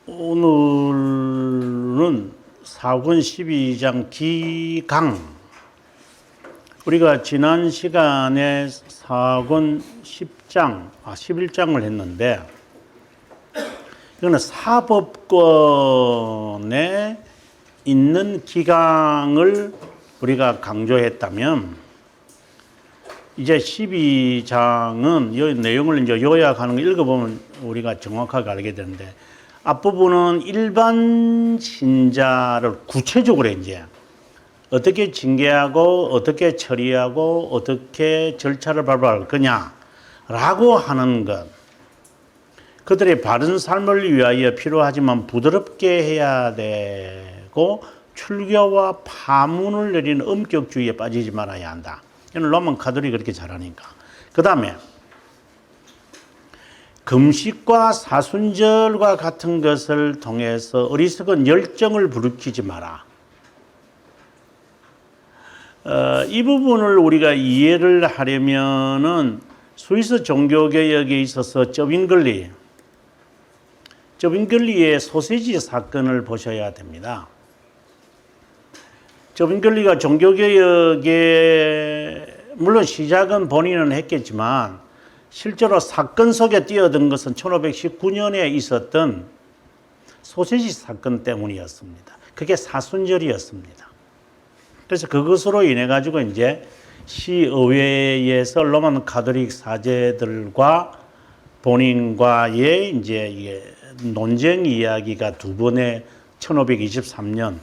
오늘은 사권 12장 기강. 우리가 지난 시간에 사권 11장을 했는데, 이거는 사법권에 있는 기강을 우리가 강조했다면, 이제 12장은 이 내용을 이제 요약하는 거 읽어보면 우리가 정확하게 알게 되는데, 앞부분은 일반 신자를 구체적으로 이제 어떻게 징계하고 어떻게 처리하고 어떻게 절차를 밟아갈 거냐라고 하는 것, 그들의 바른 삶을 위하여 필요하지만 부드럽게 해야 되고 출교와 파문을 내리는 엄격주의에 빠지지 말아야 한다. 이는 로만 카톨릭이 그렇게 잘하니까. 그 다음에 금식과 사순절과 같은 것을 통해서 어리석은 열정을 불러일으키지 마라. 이 부분을 우리가 이해를 하려면은 스위스 종교개혁에 있어서 저빙글리의 소세지 사건을 보셔야 됩니다. 저빙글리가 종교개혁에 물론 시작은 본인은 했겠지만 실제로 사건 속에 뛰어든 것은 1519년에 있었던 소세지 사건 때문이었습니다. 그게 사순절이었습니다. 그래서 그것으로 인해 가지고 이제 시의회에서 로만 가톨릭 사제들과 본인과의 이제 논쟁 이야기가 두 번의 1523년에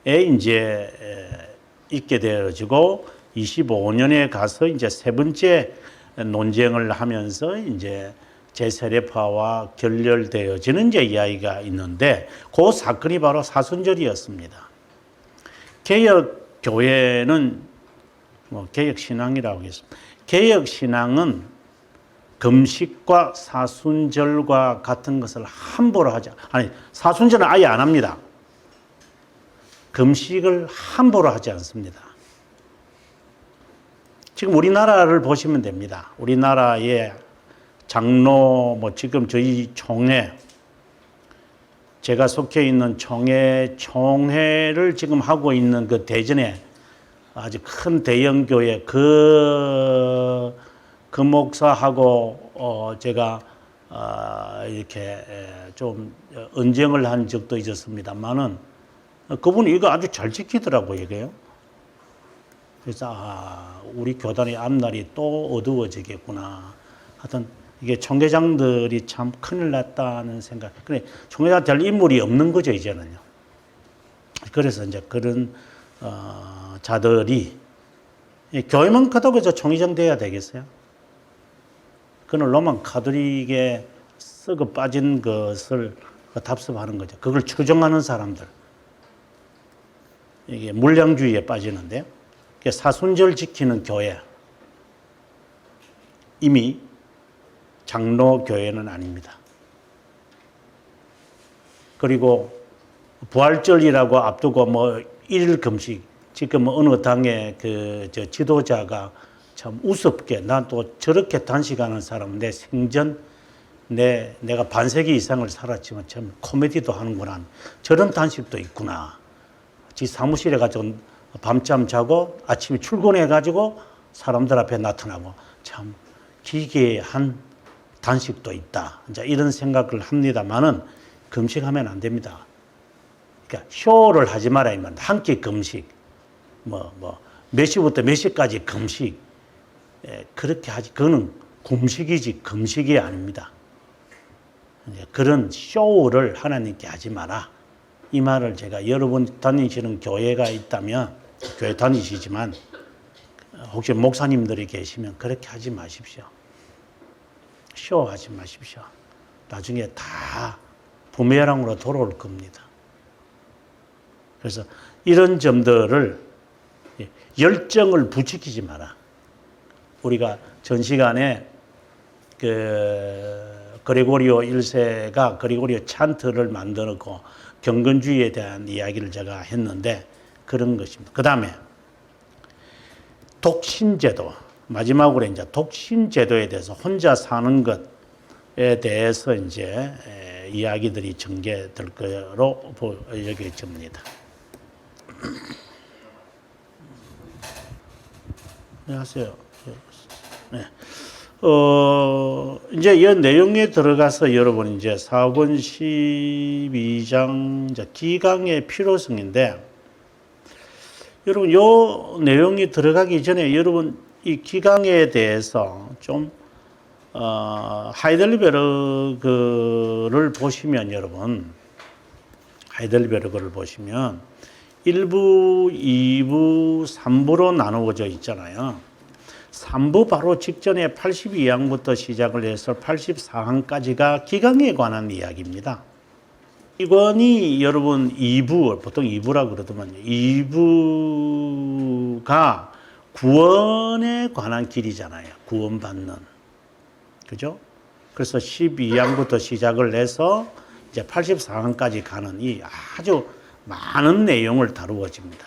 이제 있게 되어지고 25년에 가서 이제 세 번째 논쟁을 하면서 이제 재세례파와 결렬되어지는 이제 이야기가 있는데, 그 사건이 바로 사순절이었습니다. 개혁 교회는 개혁 신앙이라고 하겠습니다. 개혁 신앙은 금식과 사순절과 같은 것을 함부로 사순절은 아예 안 합니다. 금식을 함부로 하지 않습니다. 지금 우리나라를 보시면 됩니다. 우리나라의 장로, 지금 저희 총회, 제가 속해 있는 총회를 지금 하고 있는 그 대전에 아주 큰 대형교회, 그 목사하고 제가 이렇게 좀 언쟁을 한 적도 있었습니다만은, 그분이 이거 아주 잘 지키더라고요, 이게요. 그래서 우리 교단의 앞날이 또 어두워지겠구나. 하여튼 이게 총회장들이 참 큰일 났다는 생각. 그래, 총회장 될 인물이 없는 거죠, 이제는요. 그래서 이제 그런 자들이 교회만 커도 그저 총회장 돼야 되겠어요? 그는 로만 가톨릭에 썩어 빠진 것을 답습하는 거죠. 그걸 추종하는 사람들. 이게 물량주의에 빠지는데요. 사순절 지키는 교회, 이미 장로 교회는 아닙니다. 그리고 부활절이라고 앞두고 일일 금식, 지금 어느 당의 지도자가 참 우습게, 난 또 저렇게 단식하는 사람, 내 생전 내가 반세기 이상을 살았지만 참 코미디도 하는구나, 저런 단식도 있구나. 지 사무실에 가지고 밤잠 자고 아침에 출근해가지고 사람들 앞에 나타나고 참 기괴한 단식도 있다. 이제 이런 생각을 합니다만은 금식하면 안 됩니다. 그러니까 쇼를 하지 말아야 합니다. 한 끼 금식, 몇 시부터 몇 시까지 금식, 그렇게 하지. 그거는 금식이지 금식이 아닙니다. 그런 쇼를 하나님께 하지 마라. 이 말을 제가, 여러분 다니시는 교회가 있다면, 교회 다니시지만 혹시 목사님들이 계시면 그렇게 하지 마십시오. 쇼하지 마십시오. 나중에 다 부메랑으로 돌아올 겁니다. 그래서 이런 점들을, 열정을 부추기지 마라. 우리가 전 시간에 그레고리오 1세가 그레고리오 찬트를 만들었고 경건주의에 대한 이야기를 제가 했는데, 그런 것입니다. 그 다음에 독신제도, 마지막으로 이제 독신제도에 대해서 혼자 사는 것에 대해서 이제 이야기들이 전개될 거로 여겨집니다. 안녕하세요. 네. 이제 이 내용에 들어가서 여러분 이제 사권 12장 기강의 필요성인데, 여러분 요 내용이 들어가기 전에 여러분 이 기강에 대해서 좀 하이델베르그를 보시면, 여러분 하이델베르그를 보시면 1부, 2부, 3부로 나누어져 있잖아요. 3부 바로 직전에 82항부터 시작을 해서 84항까지가 기강에 관한 이야기입니다. 이권이 여러분 2부, 보통 2부라 그러더만요. 2부가 구원에 관한 길이잖아요. 구원받는. 그죠? 그래서 12항부터 시작을 해서 이제 84항까지 가는 이 아주 많은 내용을 다루어집니다.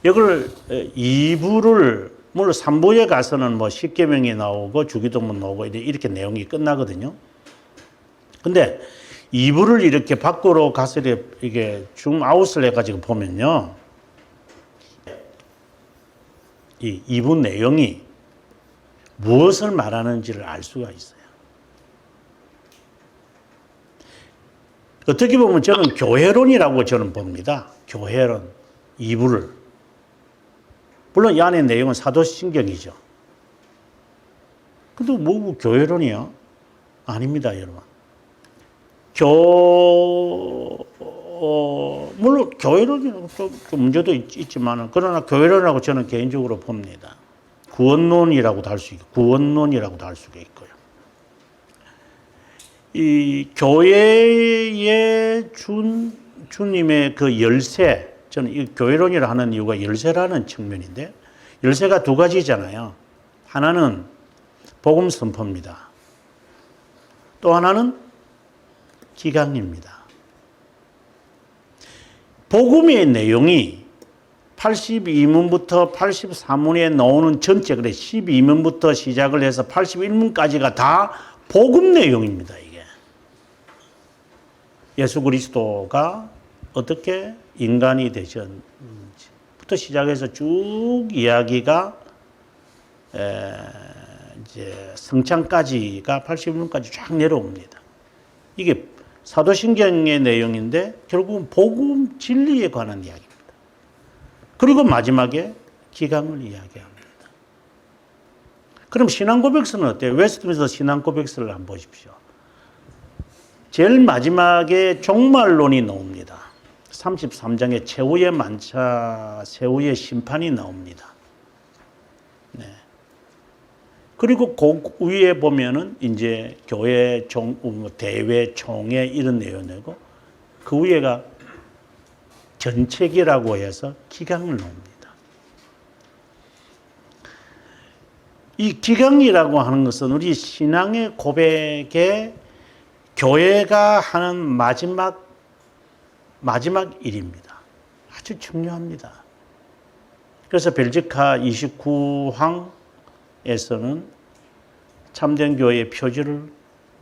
이걸 2부를, 물론 3부에 가서는 뭐 십계명이 나오고 주기도문 나오고 이렇게 내용이 끝나거든요. 근데 2부를 이렇게 밖으로 가서 이게 줌아웃을 해가지고 보면요, 이 2부 내용이 무엇을 말하는지를 알 수가 있어요. 어떻게 보면 저는 교회론이라고 저는 봅니다. 교회론 2부를. 물론 이 안에 내용은 사도신경이죠. 근데 뭐 교회론이야? 아닙니다, 여러분. 물론 교회론이 좀 문제도 있지만, 그러나 교회론이라고 저는 개인적으로 봅니다. 구원론이라고도 할 수 있고, 구원론이라고도 할 수가 있고요. 이 교회의 주님의 그 열쇠, 저는 이 교회론이라 하는 이유가 열쇠라는 측면인데, 열쇠가 두 가지잖아요. 하나는 복음 선포입니다. 또 하나는 기강입니다. 복음의 내용이 82문부터 84문에 나오는 전체, 그래 12문부터 시작을 해서 81문까지가 다 복음 내용입니다. 이게 예수 그리스도가 어떻게 인간이 되셨는지부터 시작해서 쭉 이야기가 이제 성찬까지가 80문까지 쫙 내려옵니다. 이게 사도신경의 내용인데 결국은 복음 진리에 관한 이야기입니다. 그리고 마지막에 기강을 이야기합니다. 그럼 신앙고백서는 어때요? 웨스트민스터 신앙고백서를 한번 보십시오. 제일 마지막에 종말론이 나옵니다. 33장에 최후의 만차, 최후의 심판이 나옵니다. 네. 그리고 그 위에 보면은 이제 교회 대회 총회 이런 내용이고, 그 위에가 전체기라고 해서 기강을 놓습니다. 이 기강이라고 하는 것은 우리 신앙의 고백에 교회가 하는 마지막 일입니다. 아주 중요합니다. 그래서 벨지카 29항에서는 참된 교회의 표지를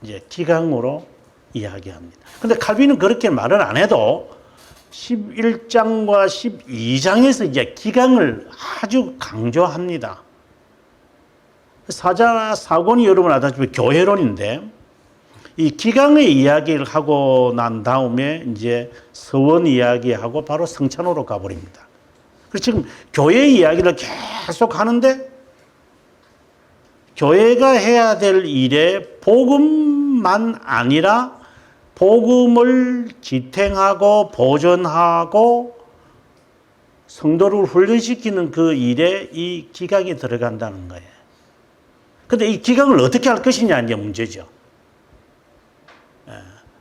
이제 기강으로 이야기합니다. 근데 칼빈은 그렇게 말을 안 해도 11장과 12장에서 이제 기강을 아주 강조합니다. 사권이 여러분 아다시피 교회론인데, 이 기강의 이야기를 하고 난 다음에 이제 서원 이야기하고 바로 성찬으로 가버립니다. 그래서 지금 교회 이야기를 계속 하는데, 교회가 해야 될 일에 복음만 아니라 복음을 지탱하고 보존하고 성도를 훈련시키는 그 일에 이 기강이 들어간다는 거예요. 근데 이 기강을 어떻게 할 것이냐 이게 문제죠.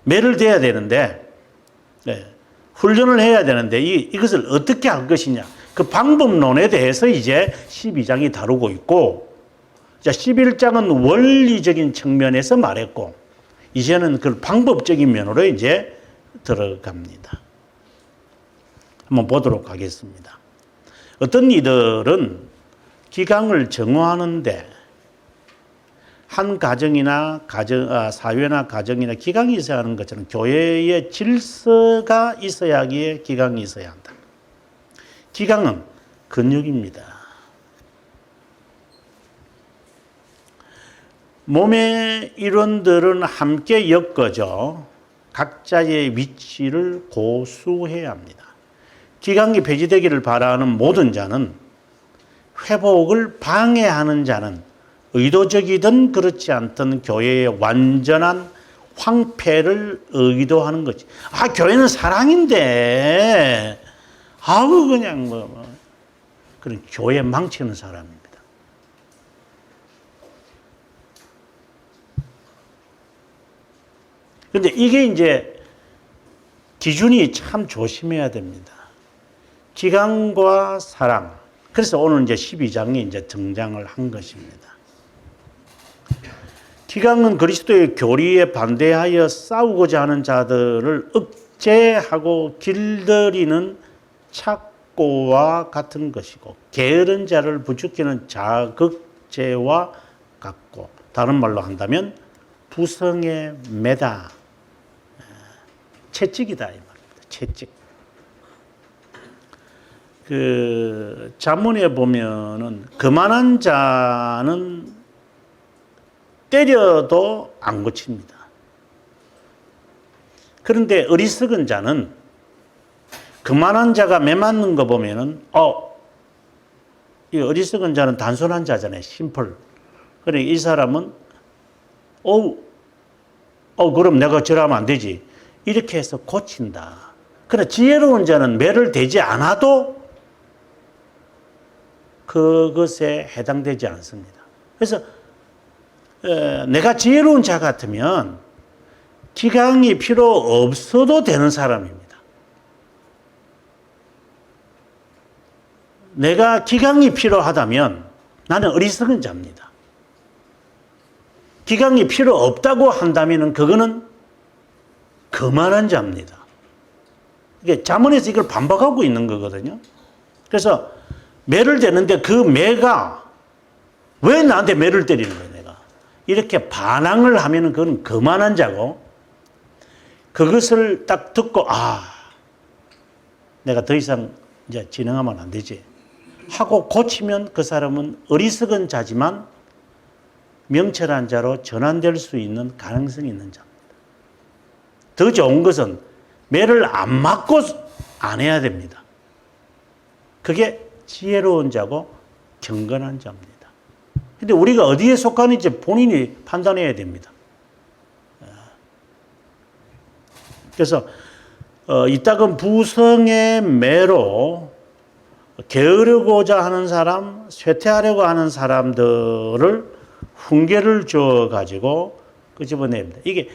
매를 대야 되는데, 훈련을 해야 되는데 이것을 어떻게 할 것이냐, 그 방법론에 대해서 이제 12장이 다루고 있고, 11장은 원리적인 측면에서 말했고, 이제는 그 방법적인 면으로 이제 들어갑니다. 한번 보도록 하겠습니다. 어떤 이들은 기강을 정화하는데 한 가정이나 사회나 가정이나 기강이 있어야 하는 것처럼 교회의 질서가 있어야 하기에 기강이 있어야 한다. 기강은 근육입니다. 몸의 일원들은 함께 엮어져 각자의 위치를 고수해야 합니다. 기강이 폐지되기를 바라는 모든 자는, 회복을 방해하는 자는 의도적이든 그렇지 않든 교회의 완전한 황폐를 의도하는 거지. 교회는 사랑인데, 그냥 그런 교회 망치는 사람입니다. 근데 이게 이제 기준이 참 조심해야 됩니다. 기강과 사랑. 그래서 오늘 이제 12장이 이제 등장을 한 것입니다. 기강은 그리스도의 교리에 반대하여 싸우고자 하는 자들을 억제하고 길들이는 착고와 같은 것이고, 게으른 자를 부추기는 자극제와 같고, 다른 말로 한다면 부성의 매다, 채찍이다 이 말입니다. 채찍. 잠언에 보면은 거만한 자는 때려도 안 고칩니다. 그런데 어리석은 자는, 거만한 자가 매맞는 거 보면은 이 어리석은 자는 단순한 자잖아요. 심플. 그러니까 이 사람은 그럼 내가 저러면 안 되지. 이렇게 해서 고친다. 그러나 지혜로운 자는 매를 대지 않아도 그것에 해당되지 않습니다. 그래서 내가 지혜로운 자 같으면 기강이 필요 없어도 되는 사람입니다. 내가 기강이 필요하다면 나는 어리석은 자입니다. 기강이 필요 없다고 한다면 그거는 거만한 자입니다. 이게 잠언에서 이걸 반박하고 있는 거거든요. 그래서 매를 대는데 그 매가 왜 나한테 매를 때리는 거예요, 내가. 이렇게 반항을 하면 그건 거만한 자고, 그것을 딱 듣고 내가 더 이상 이제 진행하면 안 되지 하고 고치면 그 사람은 어리석은 자지만 명철한 자로 전환될 수 있는 가능성이 있는 자입니다. 더 좋은 것은 매를 안 맞고 안 해야 됩니다. 그게 지혜로운 자고 경건한 자입니다. 근데 우리가 어디에 속하는지 본인이 판단해야 됩니다. 그래서 이따금 부성의 매로 게으르고자 하는 사람, 쇠퇴하려고 하는 사람들을 훈계를 줘가지고 끄집어내야 합니다. 이게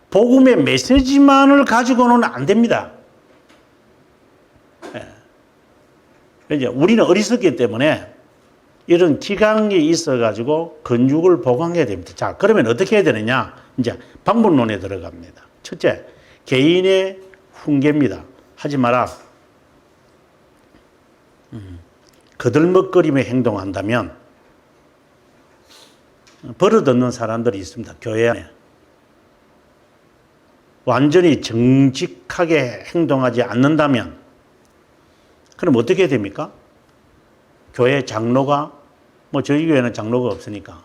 복음의 메시지만을 가지고는 안 됩니다. 이제 우리는 어리석기 때문에 이런 기강이 있어가지고 근육을 보강해야 됩니다. 자, 그러면 어떻게 해야 되느냐? 이제 방법론에 들어갑니다. 첫째, 개인의 훈계입니다. 하지 마라. 거들먹거리며 행동한다면 버릇없는 사람들이 있습니다. 교회 안에. 완전히 정직하게 행동하지 않는다면 그럼 어떻게 됩니까? 교회 장로가, 저희 교회는 장로가 없으니까,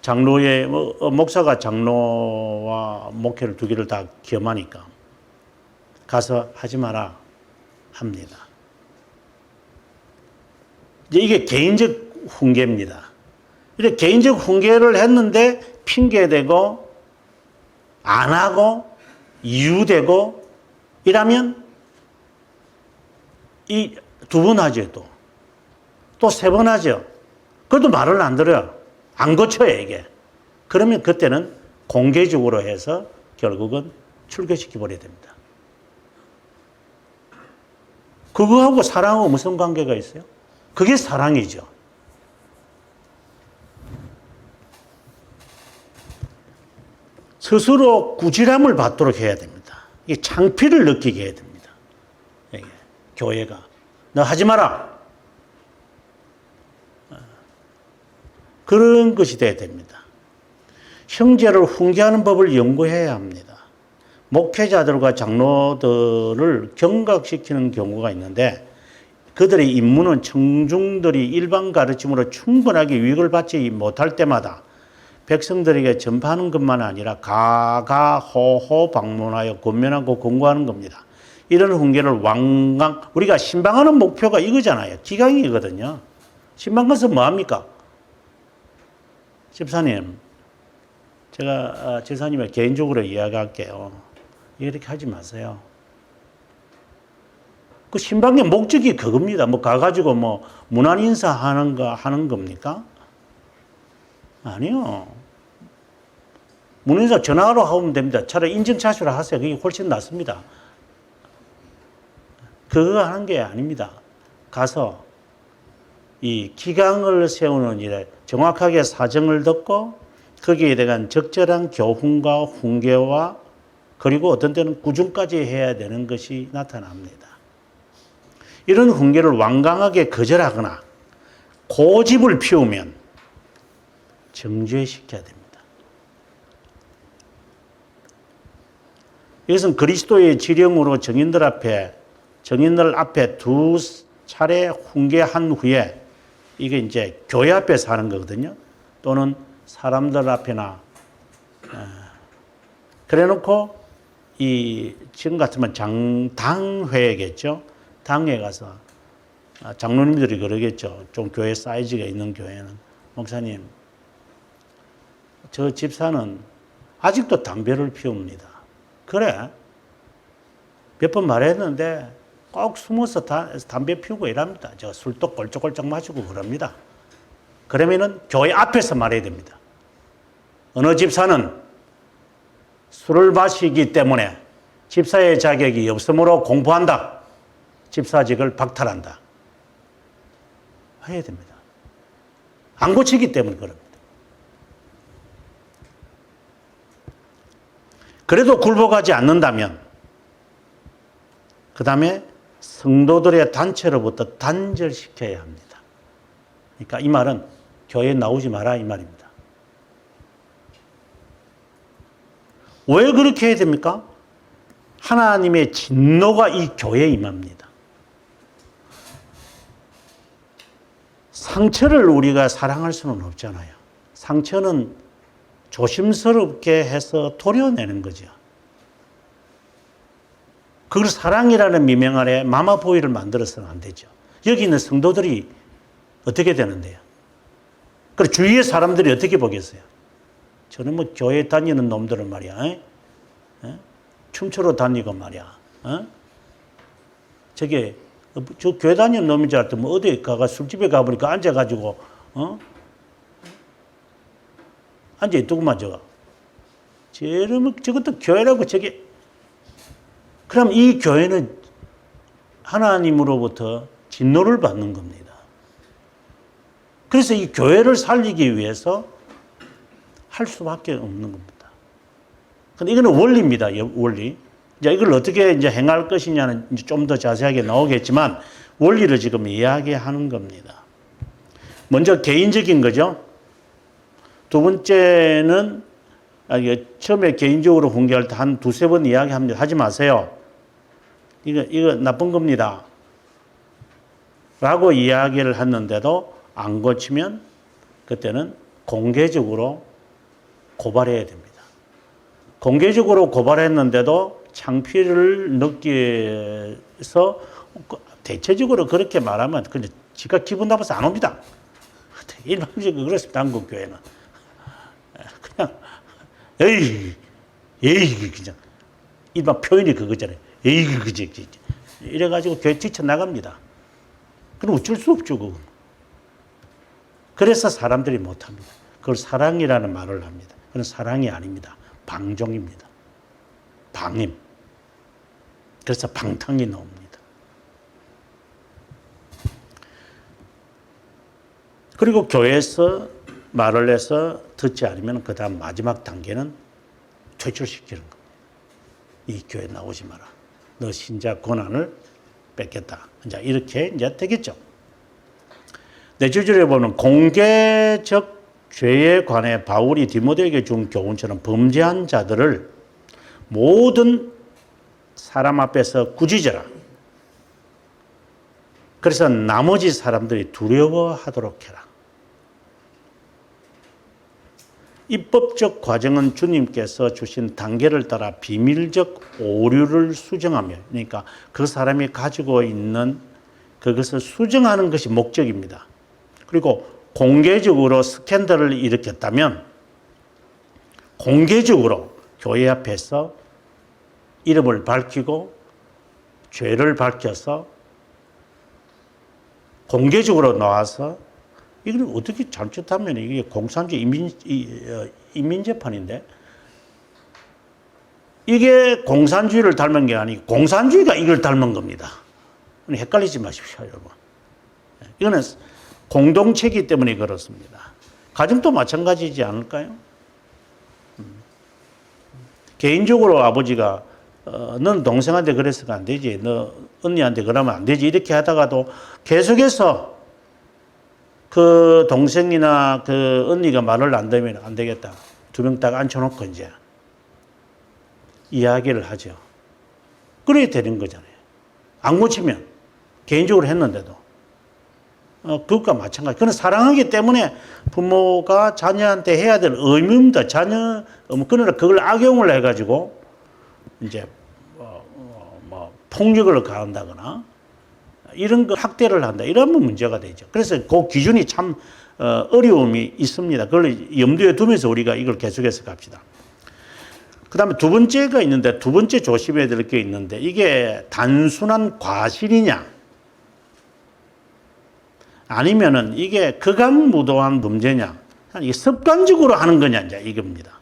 장로의, 목사가 장로와 목회를 두 개를 다 겸하니까 가서 하지 마라 합니다. 이제 이게 개인적 훈계입니다. 이렇게 개인적 훈계를 했는데 핑계대고 안 하고 이유되고 이라면 이 두 번 하죠, 또 세 번 하죠. 그래도 말을 안 들어요. 안 고쳐요, 이게. 그러면 그때는 공개적으로 해서 결국은 출교시켜 버려야 됩니다. 그거하고 사랑하고 무슨 관계가 있어요? 그게 사랑이죠. 스스로 꾸지람을 받도록 해야 됩니다. 이게 창피를 느끼게 해야 됩니다. 이게 교회가. 너 하지 마라. 그런 것이 돼야 됩니다. 형제를 훈계하는 법을 연구해야 합니다. 목회자들과 장로들을 경각시키는 경우가 있는데 그들의 임무는 청중들이 일반 가르침으로 충분하게 유익을 받지 못할 때마다 백성들에게 전파하는 것만 아니라 가가호호 방문하여 권면하고 권고하는 겁니다. 이런 훈계를 우리가 신방하는 목표가 이거잖아요. 기강이거든요. 신방 가서 뭐합니까? 집사님, 제가 집사님을 개인적으로 이야기할게요. 이렇게 하지 마세요. 그 신방의 목적이 그겁니다. 뭐 가가지고 뭐 문안 인사하는 겁니까? 아니요. 문안 인사 전화로 하면 됩니다. 차라리 인증차수로 하세요. 그게 훨씬 낫습니다. 그거 하는 게 아닙니다. 가서 이 기강을 세우는 일에 정확하게 사정을 듣고 거기에 대한 적절한 교훈과 훈계와 그리고 어떤 때는 구중까지 해야 되는 것이 나타납니다. 이런 훈계를 완강하게 거절하거나 고집을 피우면 정죄시켜야 됩니다. 이것은 그리스도의 지령으로 증인들 앞에 두 차례 훈계한 후에 이게 이제 교회 앞에서 하는 거거든요. 또는 사람들 앞에나 그래 놓고 지금 같으면 당회겠죠. 당회 가서 장로님들이 그러겠죠. 좀 교회 사이즈가 있는 교회는 목사님, 저 집사는 아직도 담배를 피웁니다. 그래? 몇 번 말했는데 꼭 숨어서 담배 피우고 이랍니다. 저 술도 꼴짝꼴짝 마시고 그럽니다. 그러면은 교회 앞에서 말해야 됩니다. 어느 집사는 술을 마시기 때문에 집사의 자격이 없으므로 공포한다. 집사직을 박탈한다. 해야 됩니다. 안 고치기 때문에 그럽니다. 그래도 굴복하지 않는다면 그 다음에 성도들의 단체로부터 단절시켜야 합니다. 그러니까 이 말은 교회에 나오지 마라 이 말입니다. 왜 그렇게 해야 됩니까? 하나님의 진노가 이 교회에 임합니다. 상처를 우리가 사랑할 수는 없잖아요. 상처는 조심스럽게 해서 도려내는 거죠. 그걸 사랑이라는 미명 아래 마마보이를 만들어서는 안 되죠. 여기 있는 성도들이 어떻게 되는데요? 그리고 주위의 사람들이 어떻게 보겠어요? 저는 뭐 교회 다니는 놈들은 말이야, 춤추러 다니고 말이야, 저 교회 다니는 놈인 줄 알았더니 뭐 어디 술집에 가보니까 앉아가지고, 앉아있더구만, 저것도 교회라고 그럼 이 교회는 하나님으로부터 진노를 받는 겁니다. 그래서 이 교회를 살리기 위해서 할 수밖에 없는 겁니다. 근데 이거는 원리입니다. 원리. 이제 이걸 어떻게 이제 행할 것이냐는 좀 더 자세하게 나오겠지만 원리를 지금 이야기하는 겁니다. 먼저 개인적인 거죠. 두 번째는 처음에 개인적으로 훈계할 때 한 두세 번 이야기합니다. 하지 마세요. 이거 나쁜 겁니다. 라고 이야기를 했는데도 안 고치면 그때는 공개적으로 고발해야 됩니다. 공개적으로 고발했는데도 창피를 느껴서 대체적으로 그렇게 말하면 그냥 지가 기분 나빠서 안 옵니다. 일반적으로 그렇습니다. 한국 교회는. 그냥 에이 그냥 일반 표현이 그거잖아요. 에이 그지 이래가지고 교회 뛰쳐나갑니다. 그럼 어쩔 수 없죠. 그건. 그래서 사람들이 못합니다. 그걸 사랑이라는 말을 합니다. 그건 사랑이 아닙니다. 방종입니다. 방임. 그래서 방탕이 나옵니다. 그리고 교회에서 말을 해서 듣지 않으면 그 다음 마지막 단계는 퇴출시키는 겁니다. 이 교회 나오지 마라. 너 신자 권한을 뺏겠다. 이제 이렇게 이제 되겠죠. 네, 4절에 보면 공개적 죄에 관해 바울이 디모데에게 준 교훈처럼 범죄한 자들을 모든 사람 앞에서 꾸짖어라. 그래서 나머지 사람들이 두려워하도록 해라. 입법적 과정은 주님께서 주신 단계를 따라 비밀적 오류를 수정하며, 그러니까 그 사람이 가지고 있는 그것을 수정하는 것이 목적입니다. 그리고 공개적으로 스캔들을 일으켰다면 공개적으로 교회 앞에서 이름을 밝히고 죄를 밝혀서 공개적으로 나와서 이걸 어떻게 잘못하면 이게 공산주의 인민재판인데, 이게 공산주의를 닮은 게 아니고 공산주의가 이걸 닮은 겁니다. 헷갈리지 마십시오, 여러분. 이거는 공동체이기 때문에 그렇습니다. 가정도 마찬가지지 않을까요? 개인적으로 아버지가 넌 동생한테 그래서가 안 되지, 너 언니한테 그러면 안 되지, 이렇게 하다가도 계속해서 그 동생이나 그 언니가 말을 안 들으면 안 되겠다. 두 명 딱 앉혀놓고 이제 이야기를 하죠. 그래야 되는 거잖아요. 안 고치면 개인적으로 했는데도 그것과 마찬가지. 그는 사랑하기 때문에 부모가 자녀한테 해야 될 의무입니다. 자녀 그러나 그걸 악용을 해가지고 이제 폭력을 가한다거나 이런 거 학대를 한다, 이러면 문제가 되죠. 그래서 그 기준이 참 어려움이 있습니다. 그걸 염두에 두면서 우리가 이걸 계속해서 갑시다. 그 다음에 두 번째가 있는데, 두 번째 조심해야 될 게 있는데, 이게 단순한 과실이냐 아니면은 이게 극악무도한 문제냐, 이게 습관적으로 하는 거냐, 이제 이겁니다.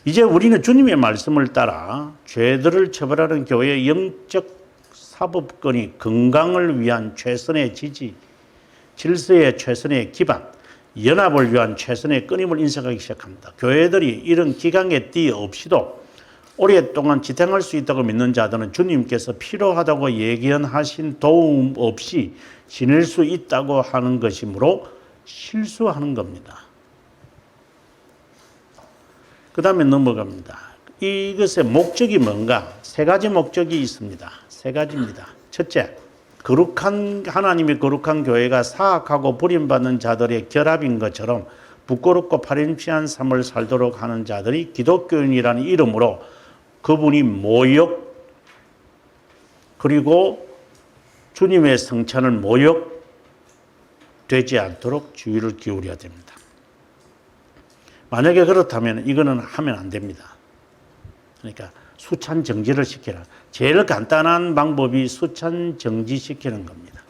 이제 우리는 주님의 말씀을 따라 죄들을 처벌하는 교회의 영적 사법권이 건강을 위한 최선의 지지, 질서의 최선의 기반, 연합을 위한 최선의 끊임을 인식하기 시작합니다. 교회들이 이런 기강의 띠 없이도 오랫동안 지탱할 수 있다고 믿는 자들은 주님께서 필요하다고 예견하신 도움 없이 지낼 수 있다고 하는 것이므로 실수하는 겁니다. 그 다음에 넘어갑니다. 이것의 목적이 뭔가? 세 가지 목적이 있습니다. 세 가지입니다. 첫째, 하나님의 거룩한 교회가 사악하고 버림받는 자들의 결합인 것처럼 부끄럽고 파렴치한 삶을 살도록 하는 자들이 기독교인이라는 이름으로 그분이 모욕, 그리고 주님의 성찬을 모욕되지 않도록 주의를 기울여야 됩니다. 만약에 그렇다면 이거는 하면 안 됩니다. 그러니까 수찬 정지를 시켜라. 제일 간단한 방법이 수찬 정지시키는 겁니다.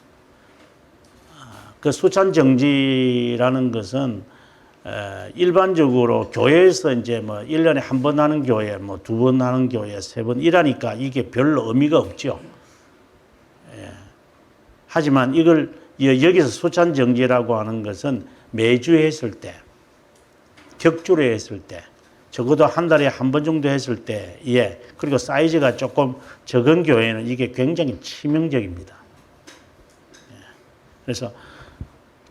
그 수찬 정지라는 것은 일반적으로 교회에서 이제 뭐 1년에 한 번 하는 교회, 뭐 2번 하는 교회, 3번 이라니까 이게 별로 의미가 없죠. 하지만 이걸 여기서 수찬 정지라고 하는 것은 매주 했을 때, 격주로 했을 때, 적어도 한 달에 한 번 정도 했을 때, 그리고 사이즈가 조금 적은 교회는 이게 굉장히 치명적입니다. 그래서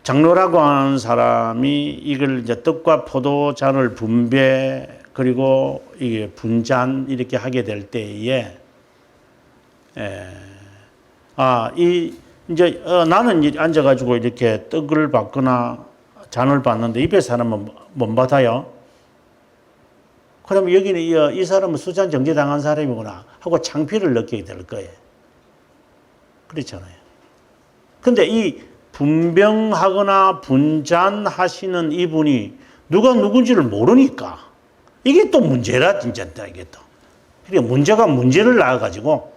장로라고 하는 사람이 이걸 이제 떡과 포도잔을 분배, 그리고 이게 분잔 이렇게 하게 될 때에, 나는 앉아가지고 이렇게 떡을 받거나 잔을 받는데 입에 사람은 못 받아요. 그러면 여기는 이 사람은 수잔 정지당한 사람이구나 하고 창피를 느끼게 될 거예요. 그렇잖아요. 근데 이 분병하거나 분잔하시는 이분이 누가 누군지를 모르니까 이게 또 문제라, 진짜 이게 또. 그러니까 문제가 문제를 낳아가지고,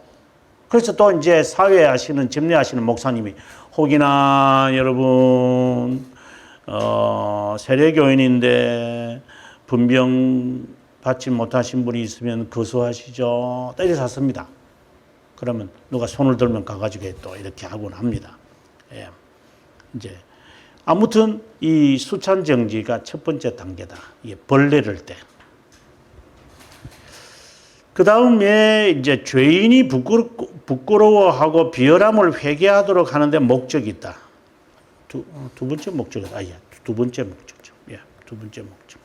그래서 또 이제 사회하시는, 점례하시는 목사님이 혹이나 여러분, 세례교인인데 분병 받지 못하신 분이 있으면 거수하시죠. 때려서 씁니다. 그러면 누가 손을 들면 가가지고 또 이렇게 하곤 합니다. 이제 아무튼 이 수찬 정지가 첫 번째 단계다. 이게 벌레를 때. 그 다음에 이제 죄인이 부끄러워하고 비열함을 회개하도록 하는데 목적이 있다. 두 번째 목적, 두 번째 목적죠. 예, 두 번째 목적.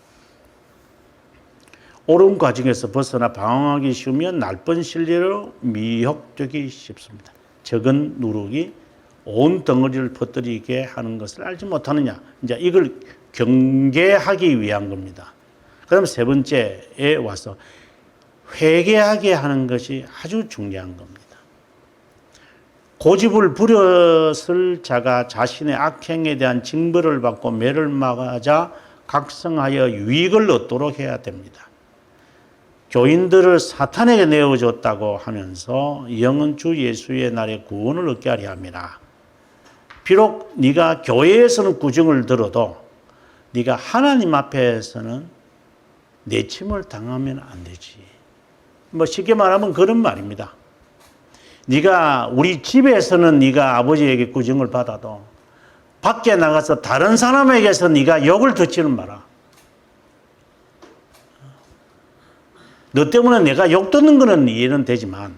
옳은 과정에서 벗어나 방황하기 쉬우면 날뻔 실리로 미혹되기 쉽습니다. 적은 누룩이 온 덩어리를 퍼뜨리게 하는 것을 알지 못하느냐. 이제 이걸 경계하기 위한 겁니다. 그다음 세 번째에 와서 회개하게 하는 것이 아주 중요한 겁니다. 고집을 부렸을 자가 자신의 악행에 대한 징벌을 받고 매를 맞아 각성하여 유익을 얻도록 해야 됩니다. 교인들을 사탄에게 내어줬다고 하면서 영은 주 예수의 날에 구원을 얻게 하려 합니다. 비록 네가 교회에서는 구정을 들어도 네가 하나님 앞에서는 내침을 당하면 안 되지. 뭐 쉽게 말하면 그런 말입니다. 네가 우리 집에서는 네가 아버지에게 구정을 받아도 밖에 나가서 다른 사람에게서 네가 욕을 듣지는 마라. 너 때문에 내가 욕 듣는 거는 이해는 되지만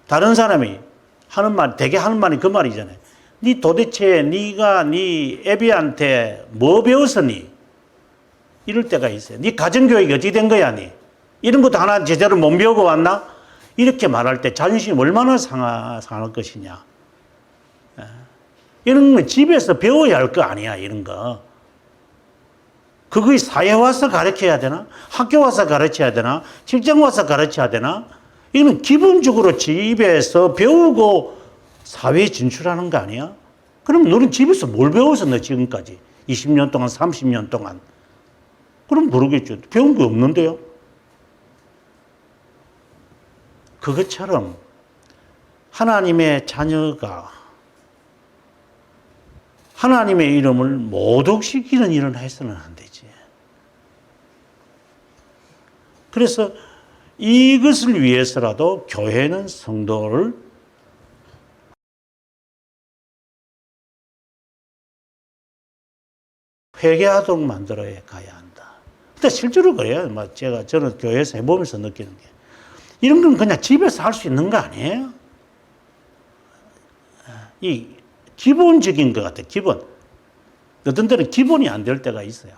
다른 사람이 하는 말, 대개 하는 말이 그 말이잖아요. 네 도대체 네가 네 애비한테 뭐 배웠으니? 이럴 때가 있어요. 네 가정교육이 어떻게 된 거야, 니? 이런 것도 하나 제대로 못 배우고 왔나? 이렇게 말할 때 자존심이 얼마나 상할 것이냐. 이런 건 집에서 배워야 할 거 아니야, 이런 거. 그거 사회 와서 가르쳐야 되나? 학교 와서 가르쳐야 되나? 직장 와서 가르쳐야 되나? 이건 기본적으로 집에서 배우고 사회에 진출하는 거 아니야? 그럼 너는 집에서 뭘 배워서 너 지금까지? 20년 동안, 30년 동안. 그럼 모르겠죠. 배운 게 없는데요? 그것처럼 하나님의 자녀가 하나님의 이름을 모독시키는 일은 해서는 안 되지. 그래서 이것을 위해서라도 교회는 성도를 회개하도록 만들어야 가야 한다. 근데 실제로 그래요. 저는 교회에서 해보면서 느끼는 게. 이런 건 그냥 집에서 할 수 있는 거 아니에요? 이 기본적인 것 같아요. 기본. 어떤 때는 기본이 안 될 때가 있어요.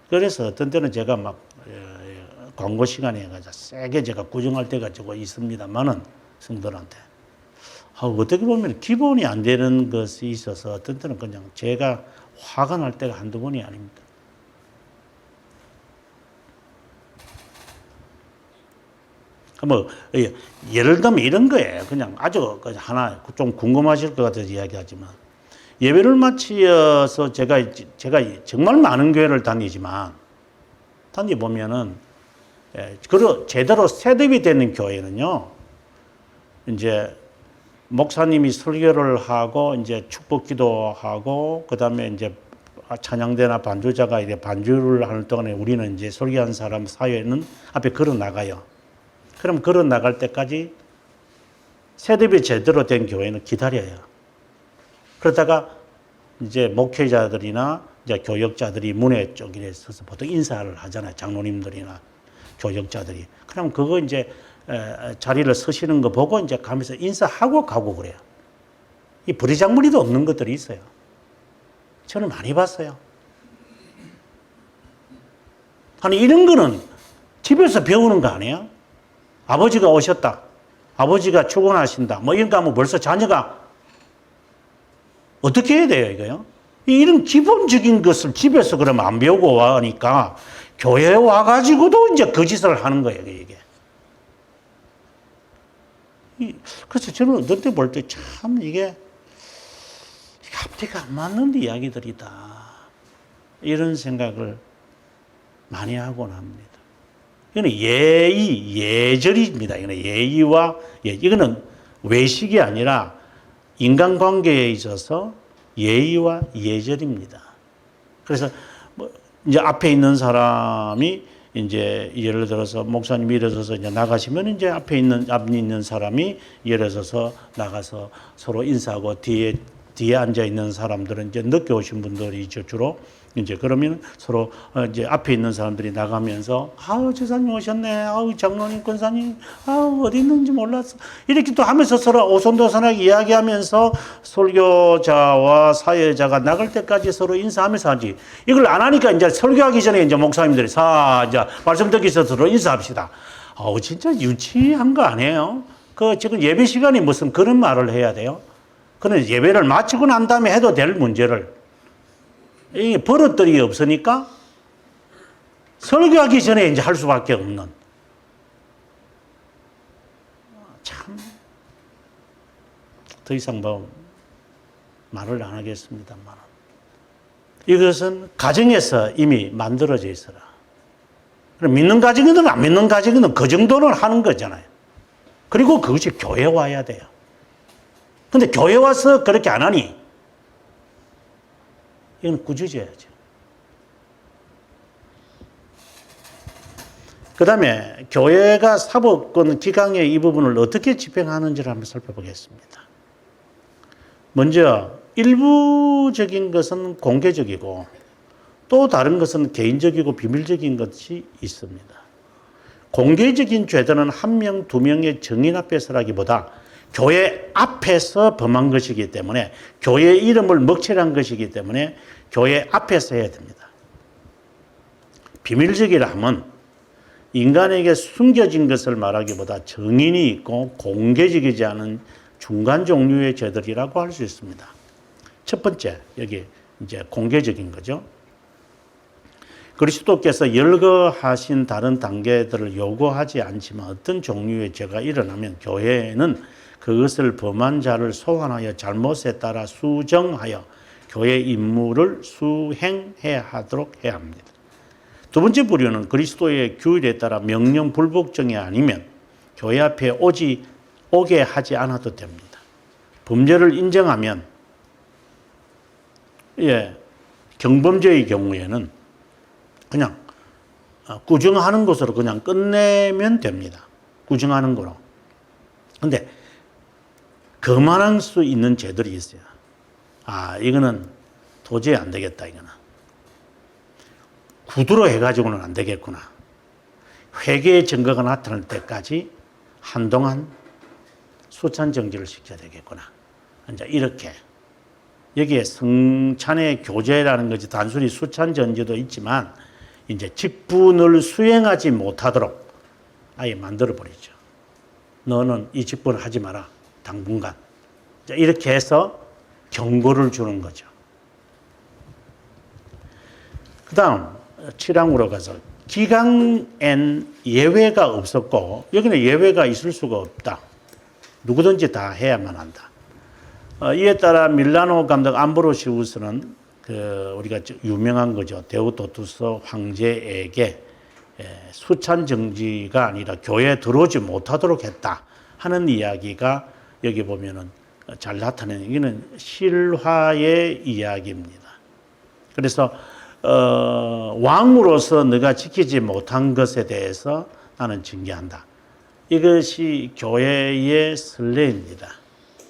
그래서 어떤 때는 제가 막 광고 시간에 가서 세게 제가 구정할 때가 있습니다만은 성도들한테 어떻게 보면 기본이 안 되는 것이 있어서 어떤 때는 그냥 제가 화가 날 때가 한두 번이 아닙니다. 뭐 예를 들면 이런 거예요. 그냥 아주 하나 좀 궁금하실 것 같아서 이야기하지만 예배를 마치어서 제가 정말 많은 교회를 다니지만 다니보면은 제대로 셋업이 되는 교회는요. 이제 목사님이 설교를 하고 이제 축복 기도하고 그다음에 이제 찬양대나 반주자가 이제 반주를 하는 동안에 우리는 이제 설교한 사람 사회는 앞에 걸어 나가요. 그럼 걸어 나갈 때까지 셋업이 제대로 된 교회는 기다려요. 그러다가 이제 목회자들이나 이제 교역자들이 문에 쪽에 서서 보통 인사를 하잖아요. 장로님들이나 교역자들이. 그럼 그거 이제 자리를 서시는 거 보고 이제 가면서 인사하고 가고 그래요. 이 부리장무리도 없는 것들이 있어요. 저는 많이 봤어요. 아니 이런 거는 집에서 배우는 거 아니에요? 아버지가 오셨다. 아버지가 출근하신다. 뭐 이런 거 하면 벌써 자녀가 어떻게 해야 돼요, 이거요? 이런 기본적인 것을 집에서 그러면 안 배우고 와니까 교회에 와가지고도 이제 그 짓을 하는 거예요, 이게. 그래서 저는 어떤 때 볼 때 참 이게 앞뒤가 안 맞는 이야기들이다. 이런 생각을 많이 하곤 합니다. 이거는 예절입니다. 이거는 예의와 이거는 외식이 아니라 인간관계에 있어서 예의와 예절입니다. 그래서 뭐 이제 앞에 있는 사람이 이제 예를 들어서 목사님이 일어서서 이제 나가시면 이제 앞에 있는 사람이 예를 들어서 나가서 서로 인사하고 뒤에 앉아 있는 사람들은 이제 늦게 오신 분들이 주로 이제 그러면 서로 이제 앞에 있는 사람들이 나가면서 아우 지사님 오셨네, 아우 장로님 권사님, 아우 어디 있는지 몰랐어, 이렇게 또 하면서 서로 오손도손하게 이야기하면서 설교자와 사회자가 나갈 때까지 서로 인사하면서 하지. 이걸 안 하니까 이제 설교하기 전에 이제 목사님들이 이제 말씀 듣기 전에 서로 인사합시다. 아우 진짜 유치한 거 아니에요? 그 지금 예배 시간이 무슨 그런 말을 해야 돼요? 그는 예배를 마치고 난 다음에 해도 될 문제를, 이 버릇들이 없으니까 설교하기 전에 이제 할 수밖에 없는, 참, 더 이상 뭐 말을 안 하겠습니다만, 이것은 가정에서 이미 만들어져 있어라. 믿는 가정이든 안 믿는 가정이든 그 정도는 하는 거잖아요. 그리고 그것이 교회 와야 돼요. 근데 교회 와서 그렇게 안 하니 이건 꾸짖어야죠. 그 다음에 교회가 사법권 기강의 이 부분을 어떻게 집행하는지를 한번 살펴보겠습니다. 먼저 일부적인 것은 공개적이고 또 다른 것은 개인적이고 비밀적인 것이 있습니다. 공개적인 죄들은 한 명, 두 명의 정인 앞에서라기보다 교회 앞에서 범한 것이기 때문에, 교회 이름을 먹칠한 것이기 때문에 교회 앞에서 해야 됩니다. 비밀적이라 하면 인간에게 숨겨진 것을 말하기보다 정인이 있고 공개적이지 않은 중간 종류의 죄들이라고 할 수 있습니다. 첫 번째, 여기 이제 공개적인 거죠. 그리스도께서 열거하신 다른 단계들을 요구하지 않지만 어떤 종류의 죄가 일어나면 교회는 그것을 범한 자를 소환하여 잘못에 따라 수정하여 교회 임무를 수행해야 하도록 해야 합니다. 두 번째 부류는 그리스도의 규율에 따라 명령 불복종이 아니면 교회 앞에 오게 하지 않아도 됩니다. 범죄를 인정하면, 경범죄의 경우에는 그냥 구정하는 것으로 그냥 끝내면 됩니다. 구정하는 거로. 근데 그만할 수 있는 죄들이 있어요. 이거는 도저히 안 되겠다, 이거는. 구두로 해가지고는 안 되겠구나. 회개의 증거가 나타날 때까지 한동안 수찬 정지를 시켜야 되겠구나. 이제 이렇게. 여기에 성찬의 교제라는 것이 단순히 수찬 정지도 있지만, 이제 직분을 수행하지 못하도록 아예 만들어버리죠. 너는 이 직분을 하지 마라, 당분간. 이렇게 해서 경고를 주는 거죠. 그 다음 7항으로 가서 기강엔 예외가 없었고, 여기는 예외가 있을 수가 없다. 누구든지 다 해야만 한다. 이에 따라 밀라노 감독 암브로시우스는 우리가 유명한 거죠. 데오도투스 황제에게 수찬 정지가 아니라 교회에 들어오지 못하도록 했다 하는 이야기가 여기 보면은 잘 나타내는, 이거는 실화의 이야기입니다. 그래서 왕으로서 네가 지키지 못한 것에 대해서 나는 징계한다. 이것이 교회의 선례입니다.